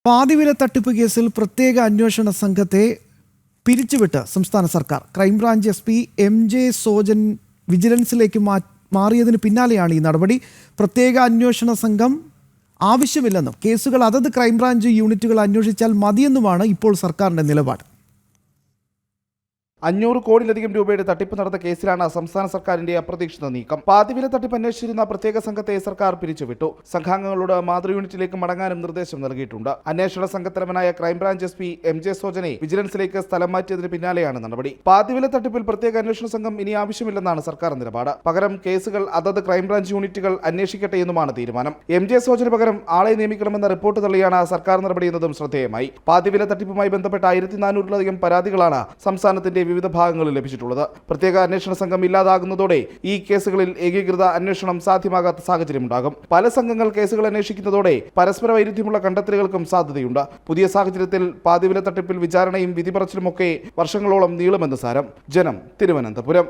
പാതിവില തട്ടിപ്പ് കേസിൽ പ്രത്യേക അന്വേഷണ സംഘത്തെ പിരിച്ചുവിട്ട് സംസ്ഥാന സർക്കാർ. ക്രൈംബ്രാഞ്ച് SP MJ സോജൻ വിജിലൻസിലേക്ക് മാറിയതിന് പിന്നാലെയാണ് ഈ നടപടി. പ്രത്യേക അന്വേഷണ സംഘം ആവശ്യമില്ലെന്നും കേസുകൾ അതത് ക്രൈംബ്രാഞ്ച് യൂണിറ്റുകൾ അന്വേഷിച്ചാൽ മതിയെന്നുമാണ് ഇപ്പോൾ സർക്കാരിന്റെ നിലപാട്. 500 കോടിയിലധികം രൂപയുടെ തട്ടിപ്പ് നടന്ന കേസിലാണ് സംസ്ഥാന സർക്കാരിന്റെ അപ്രതീക്ഷിത നീക്കം. പാതിവില തട്ടിപ്പ് അന്വേഷിച്ചിരുന്ന പ്രത്യേക സംഘത്തെ സർക്കാർ പിരിച്ചുവിട്ടു. സംഘാംഗങ്ങളോട് മാതൃ യൂണിറ്റിലേക്ക് മടങ്ങാനും നിർദ്ദേശം നൽകിയിട്ടുണ്ട്. അന്വേഷണ സംഘത്തലവനായ ക്രൈംബ്രാഞ്ച് SP MJ സോജനെ വിജിലൻസിലേക്ക് സ്ഥലം മാറ്റിയതിന് പിന്നാലെയാണ് നടപടി. പാതിവില തട്ടിപ്പിൽ പ്രത്യേക അന്വേഷണ സംഘം ഇനി ആവശ്യമില്ലെന്നാണ് സർക്കാർ നിലപാട്. പകരം കേസുകൾ അതത് ക്രൈംബ്രാഞ്ച് യൂണിറ്റുകൾ അന്വേഷിക്കട്ടെ എന്നുമാണ് തീരുമാനം. MJ സോജന് പകരം ആളെ നിയമിക്കണമെന്ന റിപ്പോർട്ട് തള്ളിയാണ് സർക്കാർ നടപടിയെന്നതും ശ്രദ്ധേയമായി. പാതിവില തട്ടിപ്പുമായി ബന്ധപ്പെട്ട 1400-ലധികം പരാതികളാണ് സംസ്ഥാനത്തിന്റെ വിവിധ ഭാഗങ്ങളിൽ ലഭിച്ചിട്ടുള്ളത്. പ്രത്യേക അന്വേഷണ സംഘം ഇല്ലാതാകുന്നതോടെ ഈ കേസുകളിൽ ഏകീകൃത അന്വേഷണം സാധ്യമാകാത്ത സാഹചര്യമുണ്ടാകും. പല സംഘങ്ങൾ കേസുകൾ അന്വേഷിക്കുന്നതോടെ പരസ്പര വൈരുദ്ധ്യമുള്ള കണ്ടെത്തലുകൾക്കും സാധ്യതയുണ്ട്. പുതിയ സാഹചര്യത്തിൽ പാതിവില തട്ടിപ്പിൽ വിചാരണയും വിധിപറച്ചിലുമൊക്കെ വർഷങ്ങളോളം നീളുമെന്ന് സാരം. ജനം, തിരുവനന്തപുരം.